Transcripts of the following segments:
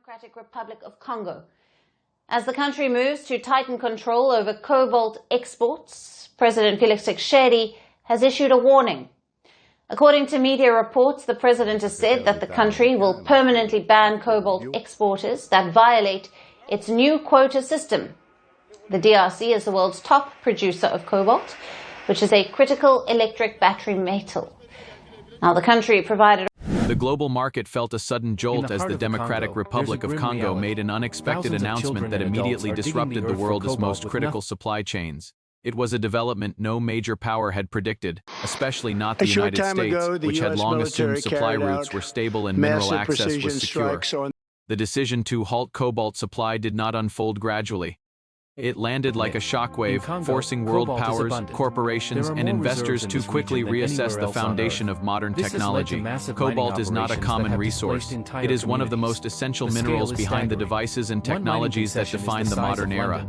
Democratic Republic of Congo. As the country moves to tighten control over cobalt exports, President Felix Tshisekedi has issued a warning. According to media reports, the president has said that the country will permanently ban cobalt exporters that violate its new quota system. The DRC is the world's top producer of cobalt, which is a critical electric battery metal. Now, the country provided... The global market felt a sudden jolt as the Democratic Republic of Congo made an unexpected announcement that immediately disrupted the world's most critical supply chains. It was a development no major power had predicted, especially not the United States, which had long assumed supply routes were stable and mineral access was secure. The decision to halt cobalt supply did not unfold gradually. It landed like a shockwave, forcing world powers, corporations, and investors to quickly reassess the foundation of modern technology. Cobalt is not a common resource. It is one of the most essential minerals behind the devices and technologies that define the modern era.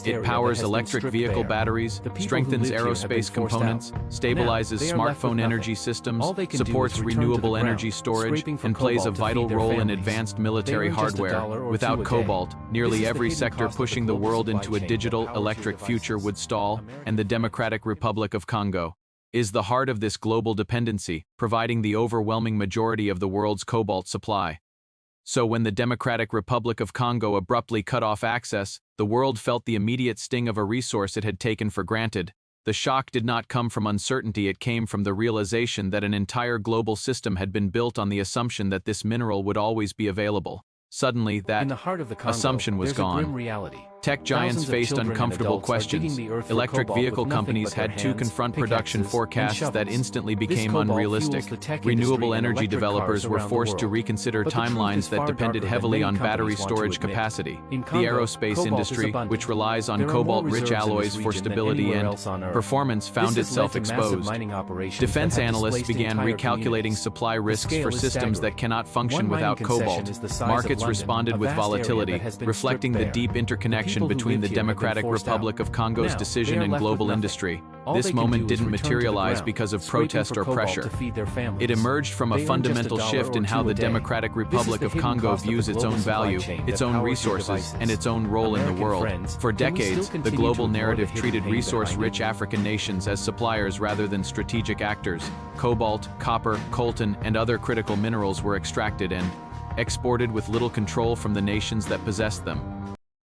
It powers electric vehicle batteries, strengthens aerospace components, stabilizes smartphone energy systems, supports renewable energy storage, and plays a vital role in advanced military hardware. Without cobalt, nearly every sector pushing the world into a digital, electric future would stall, and the Democratic Republic of Congo is the heart of this global dependency, providing the overwhelming majority of the world's cobalt supply. So when the Democratic Republic of Congo abruptly cut off access, the world felt the immediate sting of a resource it had taken for granted. The shock did not come from uncertainty, it came from the realization that an entire global system had been built on the assumption that this mineral would always be available. Suddenly, that assumption was gone. Tech giants faced uncomfortable questions. Electric vehicle companies had to confront production forecasts that instantly became unrealistic. Renewable energy developers were forced to reconsider timelines that depended heavily on battery storage capacity. The aerospace industry, which relies on cobalt-rich alloys for stability and performance, found itself exposed. Defense analysts began recalculating supply risks for systems that cannot function without cobalt. Markets responded with volatility, reflecting the deep interconnection between the Democratic Republic of Congo's decision and global industry. This moment didn't materialize because of protest or pressure. It emerged from a fundamental shift in how the Democratic Republic of Congo views its own value, its own resources, and its own role in the world. For decades, the global narrative treated resource-rich African nations as suppliers rather than strategic actors. Cobalt, copper, coltan, and other critical minerals were extracted and exported with little control from the nations that possessed them.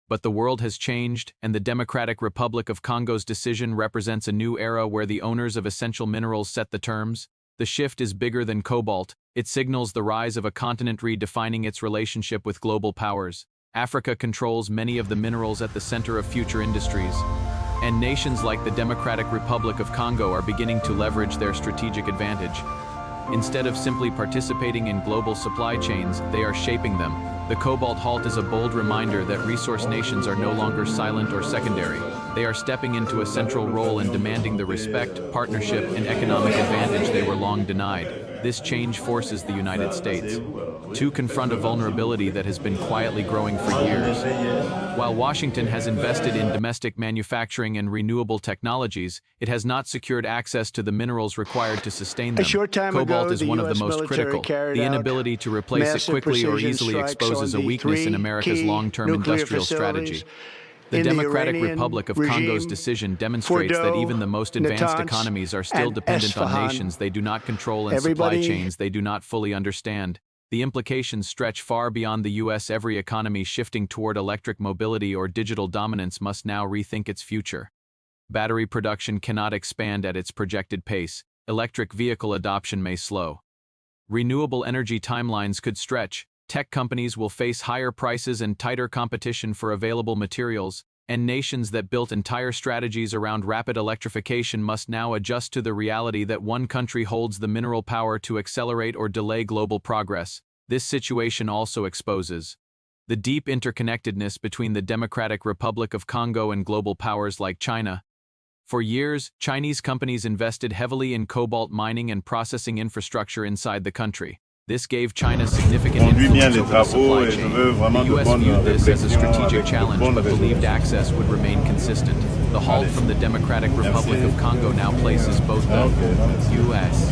But the world has changed, and the Democratic Republic of Congo's decision represents a new era where the owners of essential minerals set the terms. The shift is bigger than cobalt. It signals the rise of a continent redefining its relationship with global powers. Africa controls many of the minerals at the center of future industries, and nations like the Democratic Republic of Congo are beginning to leverage their strategic advantage. Instead of simply participating in global supply chains, they are shaping them. The cobalt halt is a bold reminder that resource nations are no longer silent or secondary. They are stepping into a central role in demanding the respect, partnership, and economic advantage they were long denied. This change forces the United States to confront a vulnerability that has been quietly growing for years. While Washington has invested in domestic manufacturing and renewable technologies, it has not secured access to the minerals required to sustain them. Cobalt is one of the most critical. The inability to replace it quickly or easily exposes a weakness in America's long-term industrial strategy. The Democratic Republic of Congo's decision demonstrates that even the most advanced economies are still dependent on nations they do not control and supply chains they do not fully understand. The implications stretch far beyond the U.S. Every economy shifting toward electric mobility or digital dominance must now rethink its future. Battery production cannot expand at its projected pace. Electric vehicle adoption may slow. Renewable energy timelines could stretch. Tech companies will face higher prices and tighter competition for available materials, and nations that built entire strategies around rapid electrification must now adjust to the reality that one country holds the mineral power to accelerate or delay global progress. This situation also exposes the deep interconnectedness between the Democratic Republic of Congo and global powers like China. For years, Chinese companies invested heavily in cobalt mining and processing infrastructure inside the country. This gave China significant influence over the supply chain. The U.S. viewed this as a strategic challenge, but believed access would remain consistent. The halt from the Democratic Republic of Congo now places both the U.S.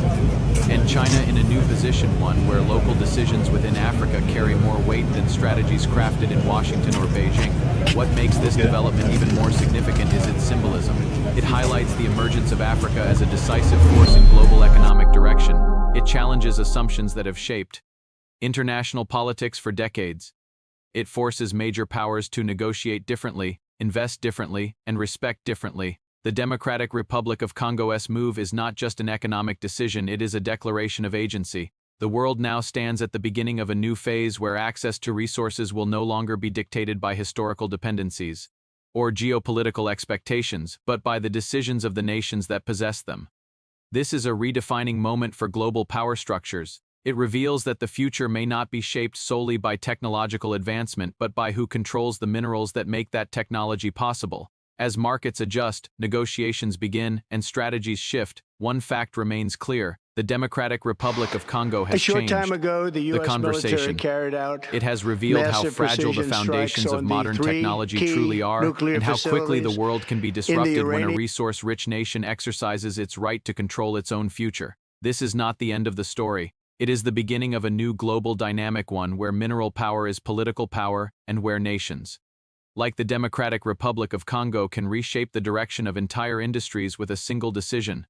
And China in a new position, one where local decisions within Africa carry more weight than strategies crafted in Washington or Beijing. What makes this development even more significant is its symbolism. It highlights the emergence of Africa as a decisive force in global economic direction. It challenges assumptions that have shaped international politics for decades. It forces major powers to negotiate differently, invest differently, and respect differently. The Democratic Republic of Congo's move is not just an economic decision, it is a declaration of agency. The world now stands at the beginning of a new phase where access to resources will no longer be dictated by historical dependencies or geopolitical expectations, but by the decisions of the nations that possess them. This is a redefining moment for global power structures. It reveals that the future may not be shaped solely by technological advancement, but by who controls the minerals that make that technology possible. As markets adjust, negotiations begin, and strategies shift, one fact remains clear: the Democratic Republic of Congo has changed. A short time ago, the U.S. military carried out It has revealed how fragile the foundations of modern technology truly are, and how quickly the world can be disrupted when a resource-rich nation exercises its right to control its own future. This is not the end of the story. It is the beginning of a new global dynamic, one where mineral power is political power, and where nations, like the Democratic Republic of Congo, can reshape the direction of entire industries with a single decision.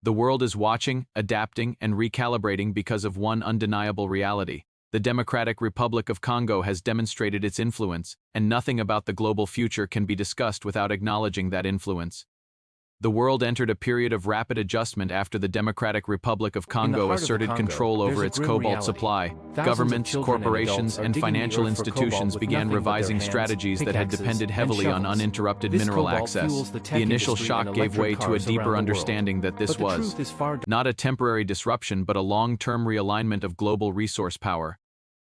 The world is watching, adapting, and recalibrating because of one undeniable reality. The Democratic Republic of Congo has demonstrated its influence, and nothing about the global future can be discussed without acknowledging that influence. The world entered a period of rapid adjustment after the Democratic Republic of Congo asserted control over its cobalt supply. Governments, corporations, and financial institutions began revising strategies that had depended heavily on uninterrupted mineral access. The initial shock gave way to a deeper understanding that this was not a temporary disruption but a long-term realignment of global resource power.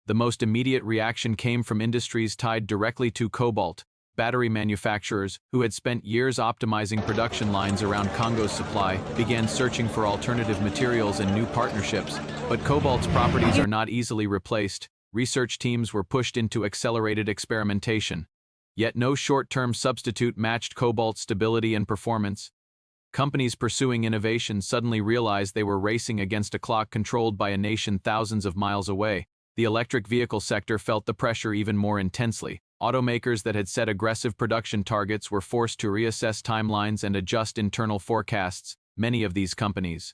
The most immediate reaction came from industries tied directly to cobalt. Battery manufacturers, who had spent years optimizing production lines around Congo's supply, began searching for alternative materials and new partnerships. But cobalt's properties are not easily replaced. Research teams were pushed into accelerated experimentation. Yet no short-term substitute matched cobalt's stability and performance. Companies pursuing innovation suddenly realized they were racing against a clock controlled by a nation thousands of miles away. The electric vehicle sector felt the pressure even more intensely. Automakers that had set aggressive production targets were forced to reassess timelines and adjust internal forecasts. Many of these companies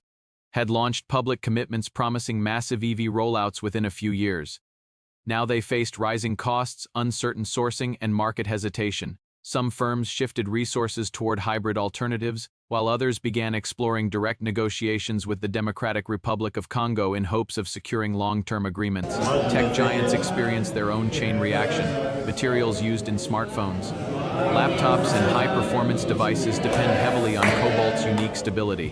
had launched public commitments promising massive EV rollouts within a few years. Now they faced rising costs, uncertain sourcing, and market hesitation. Some firms shifted resources toward hybrid alternatives, while others began exploring direct negotiations with the Democratic Republic of Congo in hopes of securing long-term agreements. Tech giants experienced their own chain reaction. Materials used in smartphones, laptops, and high-performance devices depend heavily on cobalt's unique stability.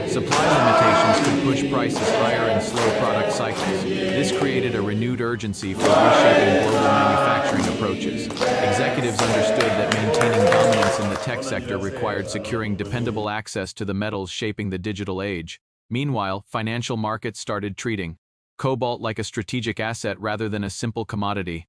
Supply limitations could push prices higher and slow product cycles. This created a renewed urgency for reshaping global manufacturing approaches. Executives understood that maintaining dominance in the tech sector required securing dependable access to the metals shaping the digital age. Meanwhile, financial markets started treating cobalt like a strategic asset rather than a simple commodity.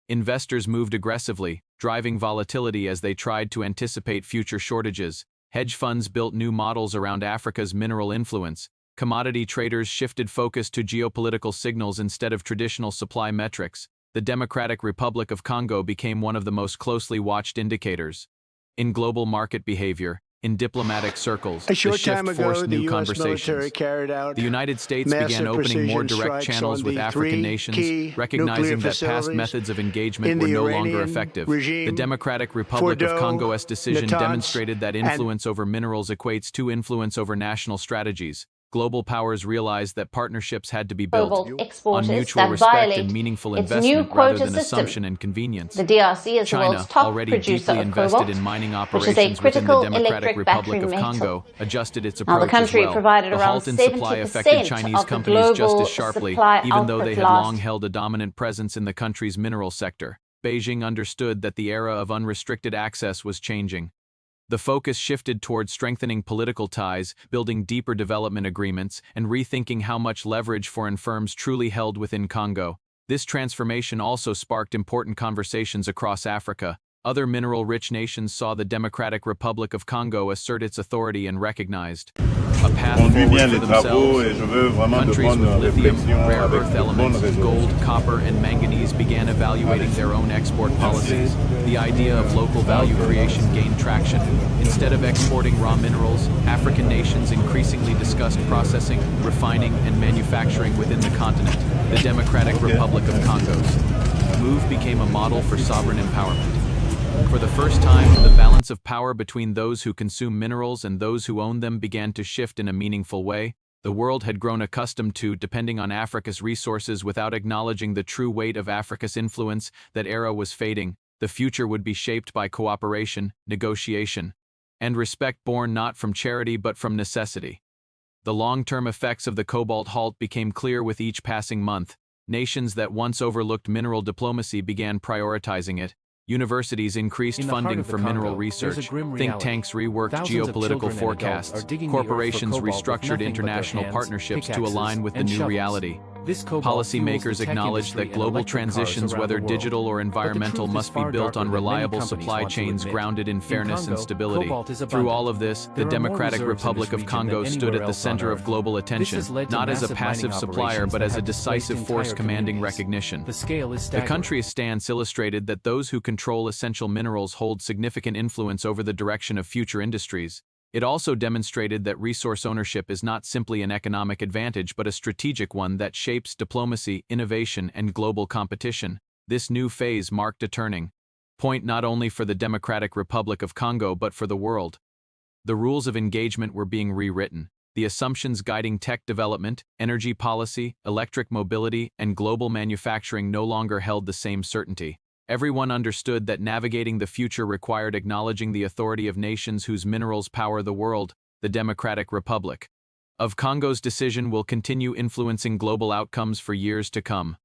Investors moved aggressively, driving volatility as they tried to anticipate future shortages. Hedge funds built new models around Africa's mineral influence. Commodity traders shifted focus to geopolitical signals instead of traditional supply metrics. The Democratic Republic of Congo became one of the most closely watched indicators in global market behavior. In diplomatic circles, the shift forced new conversations. The United States began opening more direct channels with African nations, recognizing that past methods of engagement were no longer effective. The Democratic Republic of Congo's decision demonstrated that influence over minerals equates to influence over national strategies. Global powers realized that partnerships had to be built on mutual respect and meaningful investment rather than assumption and convenience. The DRC is the China, world's top already producer deeply of invested cobalt, in mining which is a operations within the critical Democratic Republic of electric Congo, metal. adjusted its Now, approach the country as well. provided The around halt in supply 70% affected Chinese of the companies just global as sharply, supply even though they output had last long held a dominant presence in the country's mineral sector. Beijing understood that the era of unrestricted access was changing. The focus shifted toward strengthening political ties, building deeper development agreements, and rethinking how much leverage foreign firms truly held within Congo. This transformation also sparked important conversations across Africa. Other mineral-rich nations saw the Democratic Republic of Congo assert its authority and recognized a path forward for themselves. Countries with lithium, rare earth elements, gold, copper, and manganese began evaluating their own export policies. The idea of local value creation gained traction. Instead of exporting raw minerals, African nations increasingly discussed processing, refining, and manufacturing within the continent. The Democratic Republic of Congo's move became a model for sovereign empowerment. For the first time, the balance of power between those who consume minerals and those who own them began to shift in a meaningful way. The world had grown accustomed to depending on Africa's resources without acknowledging the true weight of Africa's influence. That era was fading. The future would be shaped by cooperation, negotiation, and respect born not from charity but from necessity. The long-term effects of the Cobalt halt became clear with each passing month. Nations that once overlooked mineral diplomacy began prioritizing it. Universities increased funding for mineral research, think tanks reworked geopolitical forecasts, corporations restructured international partnerships to align with the new reality. Policymakers acknowledged that global transitions, whether digital or environmental, must be built on reliable supply chains grounded in fairness and stability. Through all of this, the Democratic Republic of Congo stood at the center of global attention, not as a passive supplier but as a decisive force commanding recognition. The country's stance illustrated that those who control essential minerals hold significant influence over the direction of future industries. It also demonstrated that resource ownership is not simply an economic advantage but a strategic one that shapes diplomacy, innovation, and global competition. This new phase marked a turning point not only for the Democratic Republic of Congo but for the world. The rules of engagement were being rewritten. The assumptions guiding tech development, energy policy, electric mobility, and global manufacturing no longer held the same certainty. Everyone understood that navigating the future required acknowledging the authority of nations whose minerals power the world. The Democratic Republic of Congo's decision will continue influencing global outcomes for years to come.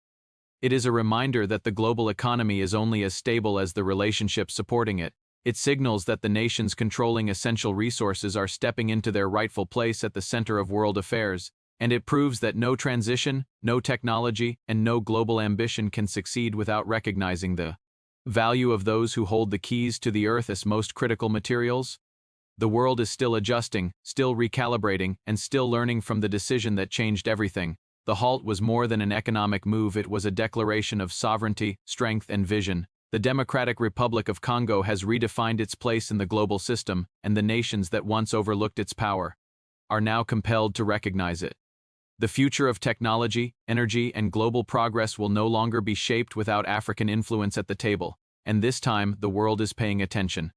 It is a reminder that the global economy is only as stable as the relationships supporting it. It signals that the nations controlling essential resources are stepping into their rightful place at the center of world affairs. And it proves that no transition, no technology, and no global ambition can succeed without recognizing the value of those who hold the keys to the earth as most critical materials. The world is still adjusting, still recalibrating, and still learning from the decision that changed everything. The halt was more than an economic move, it was a declaration of sovereignty, strength, and vision. The Democratic Republic of Congo has redefined its place in the global system, and the nations that once overlooked its power are now compelled to recognize it. The future of technology, energy, and global progress will no longer be shaped without African influence at the table, and this time the world is paying attention.